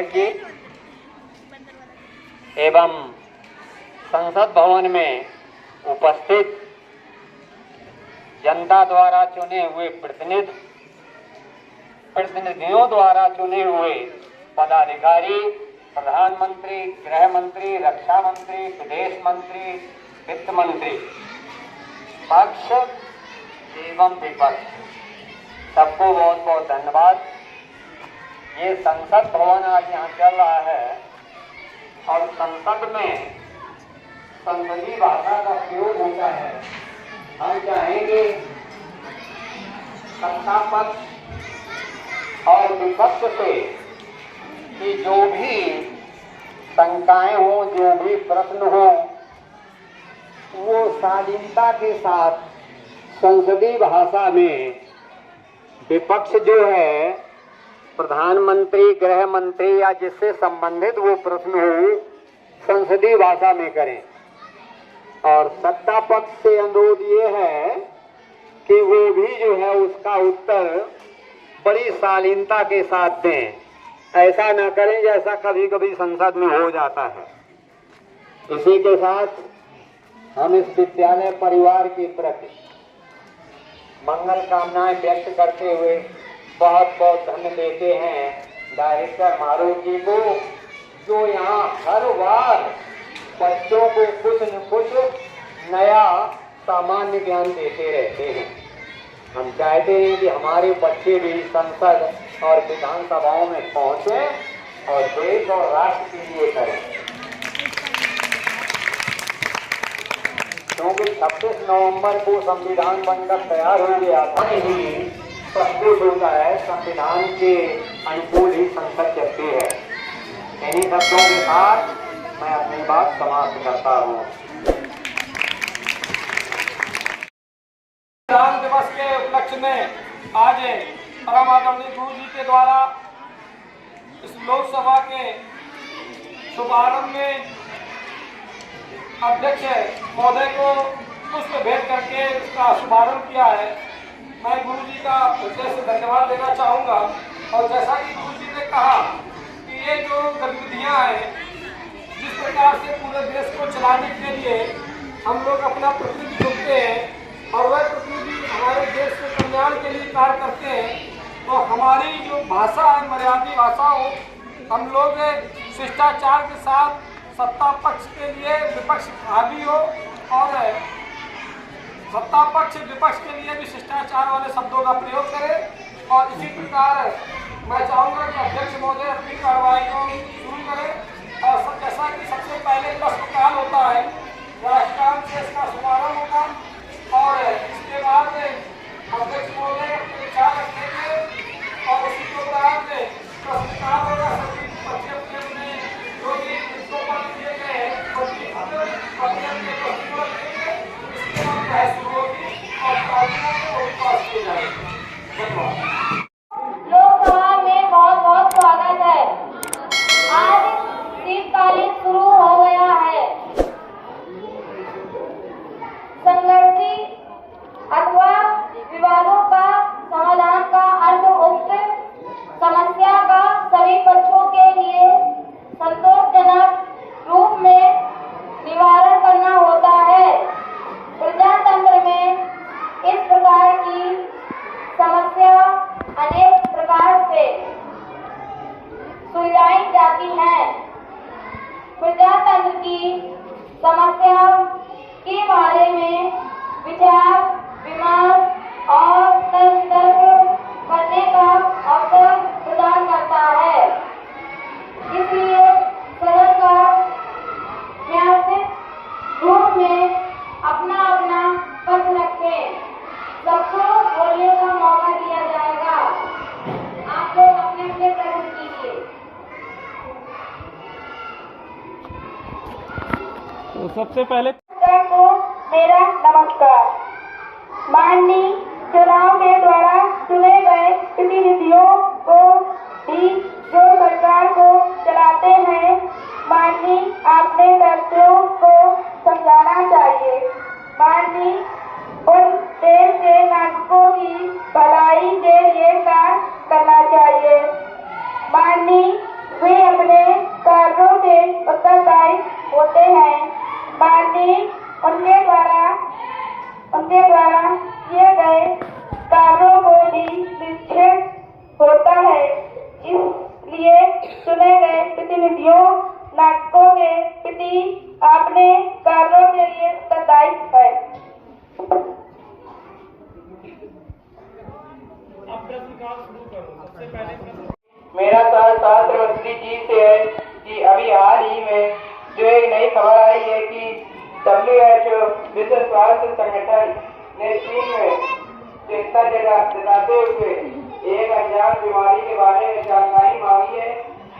अध्यक्ष जी एवं संसद भवन में उपस्थित जनता द्वारा चुने हुए प्रतिनिधियों द्वारा चुने हुए पदाधिकारी, प्रधानमंत्री, गृह मंत्री, रक्षा मंत्री, विदेश मंत्री, वित्त मंत्री, पक्ष एवं विपक्ष, सबको बहुत बहुत धन्यवाद। ये संसद भवन आज यहाँ चल रहा है और संसद में संसदीय भाषा का प्रयोग होता है। हम चाहेंगे सत्ता पक्ष और विपक्ष से कि जो भी शंकाएं हों, जो भी प्रश्न हों, वो शालीनता के साथ संसदीय भाषा में विपक्ष जो है प्रधानमंत्री, गृह मंत्री या जिससे संबंधित वो प्रश्न हो संसदीय भाषा में करें। और सत्ता पक्ष से अनुरोध ये है कि वो भी जो है उसका उत्तर बड़ी शालीनता के साथ दें। ऐसा न करें जैसा कभी कभी संसद में हो जाता है। इसी के साथ हम इस विद्यालय परिवार के प्रति मंगल कामनाएं व्यक्त करते हुए बहुत बहुत धन्य देते हैं डायरेक्टर मारूफ जी को, जो यहाँ हर बार बच्चों को कुछ न कुछ नया सामान्य ज्ञान देते रहते हैं। हम चाहते हैं कि हमारे बच्चे भी संसद और विधानसभाओं में पहुंचे और देश और राष्ट्र के लिए करें, क्योंकि 26 नवंबर को संविधान बनकर तैयार हो गया था। ही प्रस्तुत होता है, संविधान के अनुकूल ही संसद चलती है। इन्हीं शब्दों के साथ मैं अपनी बात समाप्त करता हूँ। संविधान दिवस के उपलक्ष्य में आज परम आदरणीय गुरु जी के द्वारा इस लोकसभा के शुभारंभ में अध्यक्ष महोदय को पुष्प भेंट करके इसका शुभारंभ किया है। मैं गुरु जी का हृदय से धन्यवाद देना चाहूँगा। और जैसा कि गुरु जी ने कहा कि ये जो गतिविधियाँ हैं, जिस प्रकार से पूरे देश को चलाने के लिए हम लोग अपना प्रतिनिधि चुनते हैं और वह प्रतिनिधि हमारे देश के कल्याण के लिए कार्य करते हैं, तो हमारी जो भाषा है मर्यादित भाषा हो, हम लोग शिष्टाचार के साथ सत्ता पक्ष के लिए विपक्ष हावी हो और सत्ता पक्ष विपक्ष के लिए भी शिष्टाचार वाले शब्दों का प्रयोग करें। और इसी प्रकार मैं चाहूँगा कि अध्यक्ष महोदय अपनी कार्रवाई को शुरू करें। और सब जैसा कि सबसे पहले प्रश्नकाल होता है, राष्ट्रगान से इसका शुभारंभ होगा और इसके बाद अध्यक्ष महोदय अपने विचार रखेंगे और उसी के उपरांत प्रश्नकाल होगा। सभी पक्षों में जो भी मुद्दों पर दिए गए हैं अपने अपने प्रश्नों रखेंगे। इसके बाद बहस शुरू होगी और पार्टियों को पास किए जाएंगे। धन्यवाद। लोकसभा में बहुत बहुत स्वागत है। आज शीतकालीन शुरू हो गया है। संघर्षी अथवा विवादों का समाधान का अर्थ उक्त समस्या का सभी पक्षों के लिए संतोषजनक रूप में निवारण करना होता है। प्रजातंत्र में इस प्रकार की समस्या अनेक प्रकार से सुलझाई जाती है। प्रजातंत्र की समस्या के बारे में विचार विमर्श और तर्क करने का अवसर प्रदान करता है। इसलिए सदन का व्यवस्थित रूप में अपना अपना पक्ष रखें। सबको बोलने का मौका दिया जाएगा। आप लोग अपने अपने प्रश्न कीजिए। तो सबसे पहले को मेरा नमस्कार। माननीय चुनाव के द्वारा चुने गए प्रतिनिधियों को भी जो सरकार को चलाते हैं, माननीय अपने व्यक्तियों को समझाना चाहिए। माननीय उन देश के नागरिकों की भलाई के लिए कार्य करना चाहिए। माननीय वे मेरा सवाल शास्त्र मंत्री जी से है कि अभी हाल ही में जो एक नई खबर आई है कि WHO विश्व स्वास्थ्य संगठन ने चीन में चिंता जताते हुए एक अज्ञात बीमारी के बारे में जानकारी मांगी है।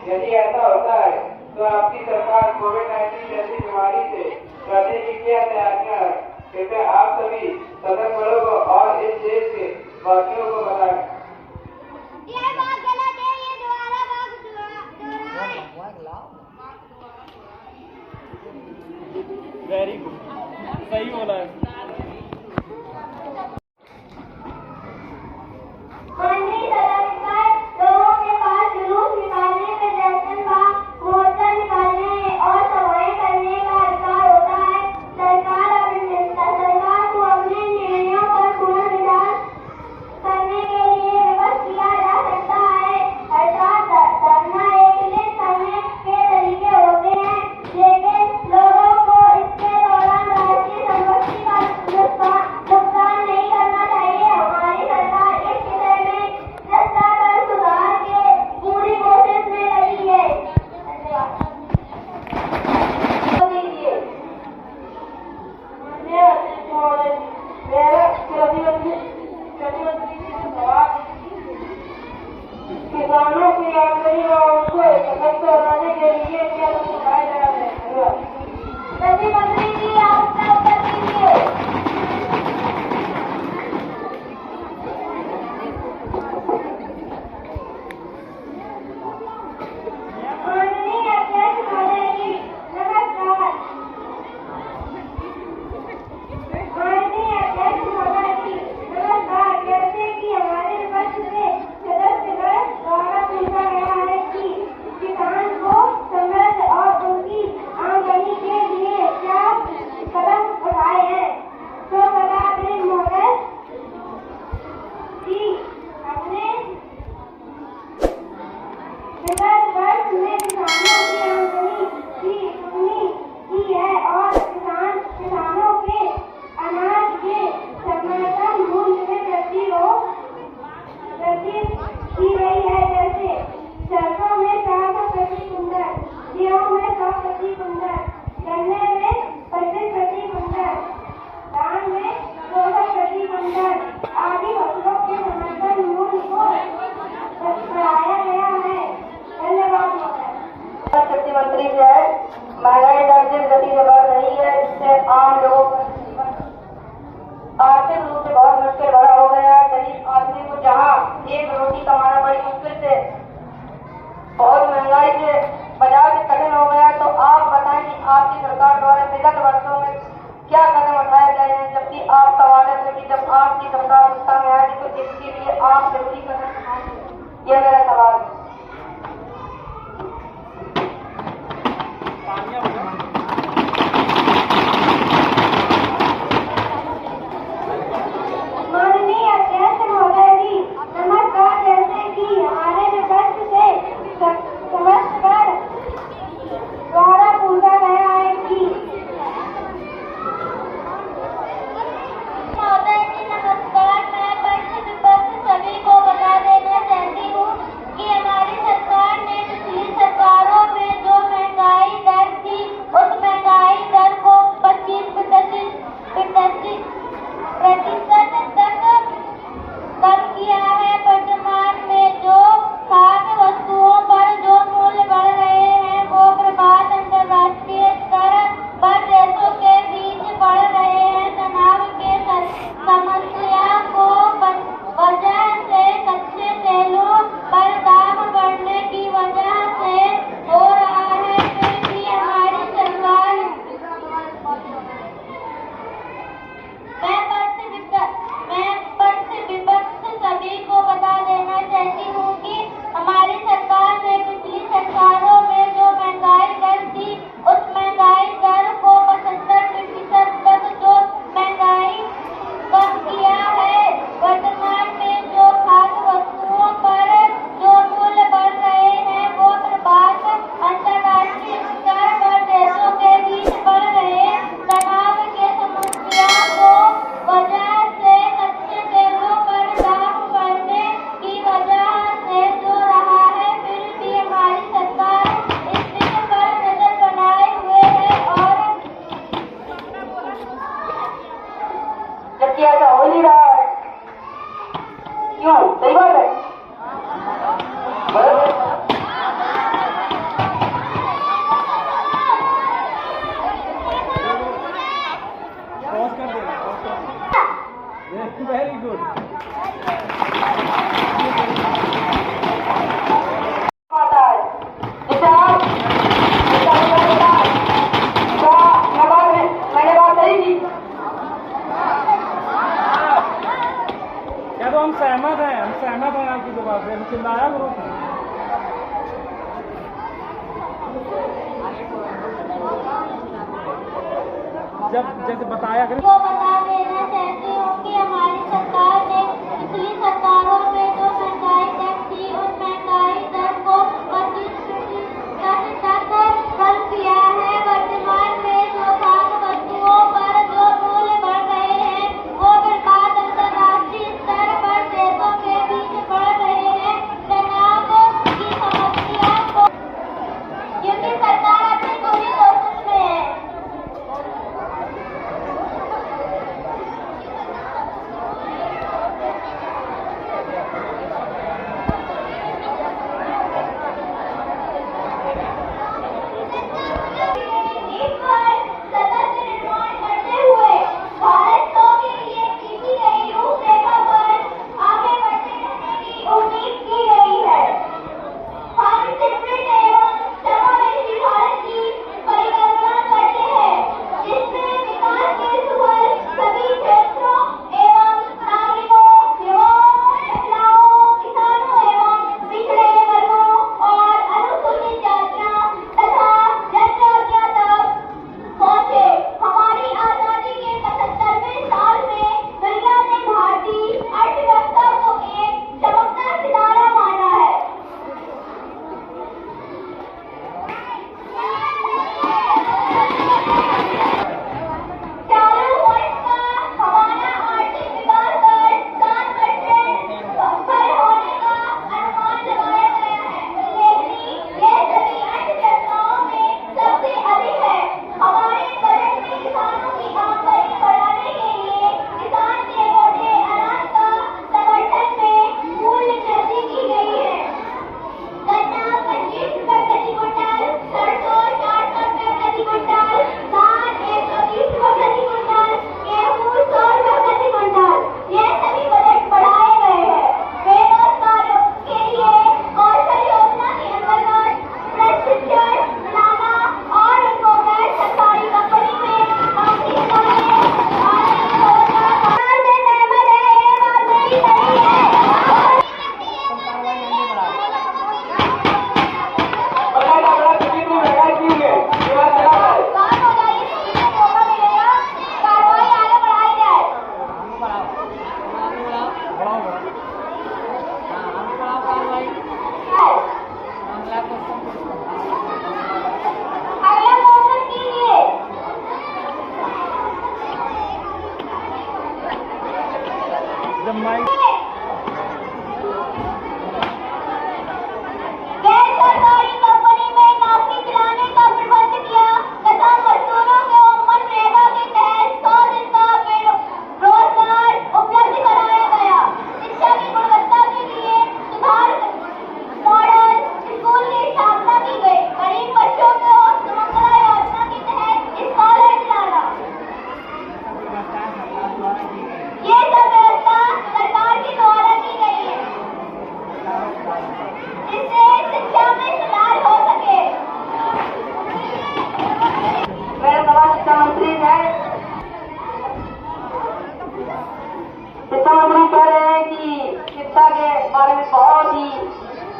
यदि ऐसा होता है तो आपकी सरकार कोविड-19 जैसी बीमारी से लड़ने की क्या तैयारियां है? कृपया आप सभी सदन बड़ों को और इस देश के वासियों को बताएं। ये बात गलत है, ये दोबारा वेरी गुड, सही बोला है। लोगों के पास जुलूस निकालने में जश्न का मोर्चा निकालने और सभाएं करने का अधिकार होता है। सरकार को अपने निर्णयों पर पुनर्विचार करने के लिए विवश किया जा सकता है। अर्थात धरना एक निश्चित समय के तरीके होते हैं, लेकिन लोगों को इसके दौरान राष्ट्रीय संपत्ति का नुकसान नहीं करना चाहिए। हमारी सरकार इस विषय में भ्रष्टाचार सुधार के पूरी कोशिश में लगी है। किसानों की आमदनी और उनको सशक्त बनाने के लिए क्या उठाया जा रहा है? प्रधानमंत्री जी, आप उसका उत्तर दीजिए। माननीय अध्यक्ष महोदय जी, नमस्कार। माननीय अध्यक्ष महोदय जी, नमस्कार। जैसे कि हमारे विपक्ष से सदस्यगण द्वारा पूछा गया है कि किसान को समृद्ध और उनकी आमदनी के लिए क्या कदम उठाए हैं, तो प्रधानमंत्री महोदय जी, हमने विगत वर्ष में किसानों की आमदनी की दुगनी की है और किसानों के अनाज के समर्थन मूल्य में वृद्धि की गई है। जैसे सरसों में 400 प्रति कुंटल, गेहूं में 100 प्रति कुंटल, गन्ने में 25 प्रति कुंटल, धान में 200 प्रति कुंटल आदि फसलों के समर्थन मूल्य को बढ़ाया गया है। धन्यवाद महोदय। शक्ति मंत्री जो है, महंगाई दर जिस गति से बढ़ रही है, इससे आम लोगों का जीवन आर्थिक रूप से बहुत मुश्किल भरा हो गया है। गरीब आदमी को जहाँ एक रोटी कमाना बड़ी मुश्किल से और महंगाई से बाजार से कठिन हो गया, तो आप बताएं कि आपकी सरकार द्वारा विगत वर्षों में क्या कदम उठाए गए हैं, जबकि आपका वादा था कि जब आपकी सरकार सत्ता में आएगी तो इसके लिए आप जरूरी कदम उठाएंगे। ये मेरा सवाल है। माननीय अध्यक्ष महोदय जी, नमस्कार। जैसे कि हमारे विपक्ष से सदस्यगण द्वारा पूछा गया है कि महोदय जी, नमस्कार। मैं पक्ष विपक्ष सभी को बता देना चाहती हूँ कि हमारे सही बात है। Very good. क्या तो हम सहमत हैं आपकी दुआ से, हम चिल्लाया करो। जब जैसे बताया करें को बता देना चाहती हूँ कि हमारी सरकार ने पिछली सरकारों में जो महंगाई टैक्स थी उस महंगाई दर को 25% तक कम किया है। वर्तमान में जो खाद्य वस्तुओं पर जो मूल्य बढ़ रहे हैं वो निर्बाध अंतर्राष्ट्रीय स्तर पर देशों के बीच बढ़ रहे हैं। तनाव की समस्या को क्योंकि सरकार अपनी पूरी कोशिश में है।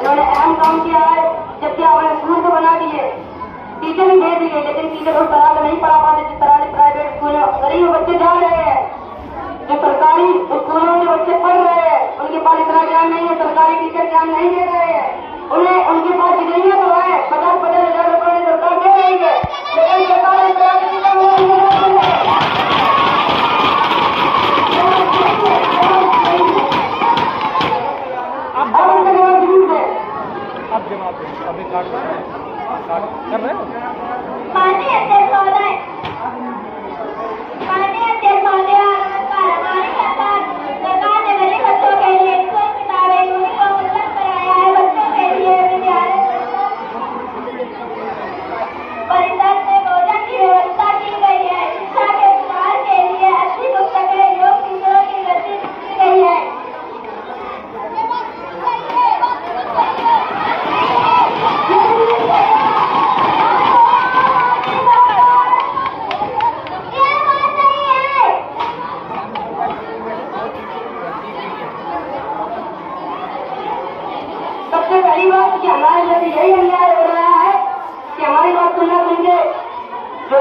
इन्होंने अहम काम किया है, जबकि आपने स्कूल को बना दिए, टीचर भी दे दिए, लेकिन टीचर उस तरह से नहीं पढ़ा पाते जिस तरह से प्राइवेट स्कूल में गरीब बच्चे जा रहे हैं। जो सरकारी स्कूलों में बच्चे पढ़ रहे हैं उनके पास इतना ज्ञान नहीं है, सरकारी टीचर ज्ञान नहीं दे रहे हैं उन्हें। उनके पास डिग्रियां तो है, 50,000 रुपए सरकार दे रही है, लेकिन सरकार इस तरह से अब जवाब दें, अभी काट कर रहे हैं। माननीय अध्यक्ष महोदय, माननीय अध्यक्ष महोदय, हमारे सरकार ने गरीब बच्चों के लिए स्कूल किताबें पहली बात कि हमारे साथ यही अन्याय हो रहा है कि हमारी बात सुनना सुन के जो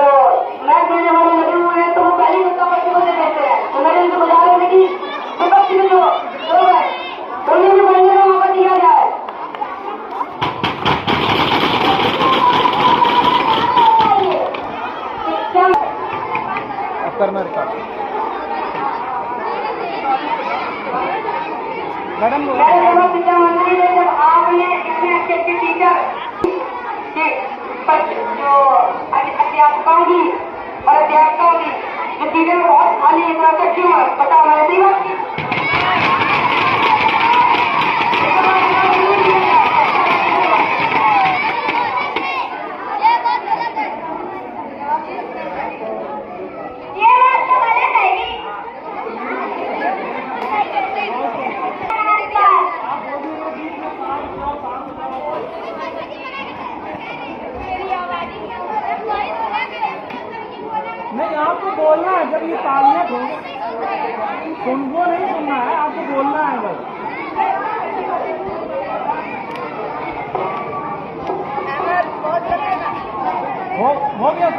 मैच देने वाले लगे हुए हैं तो वो पहली सत्ता पक्ष को कहते हैं। तो मैंने उनको बता रहे थे कि विपक्ष में जो लोग हैं उन्हें भी बोलने का मौका दिया जाए। करना मैडम शिक्षा मंत्री ने जब आपने इतने अच्छे अच्छे टीचर जो अध्यापकों की और अध्यापकों की जो टीचर बहुत खाली इतना से क्यों पता मैंने सही बात की। नहीं, आपको बोलना है जब ये तालियां सुनको नहीं सुनना है, आपको बोलना है बस। हो गया।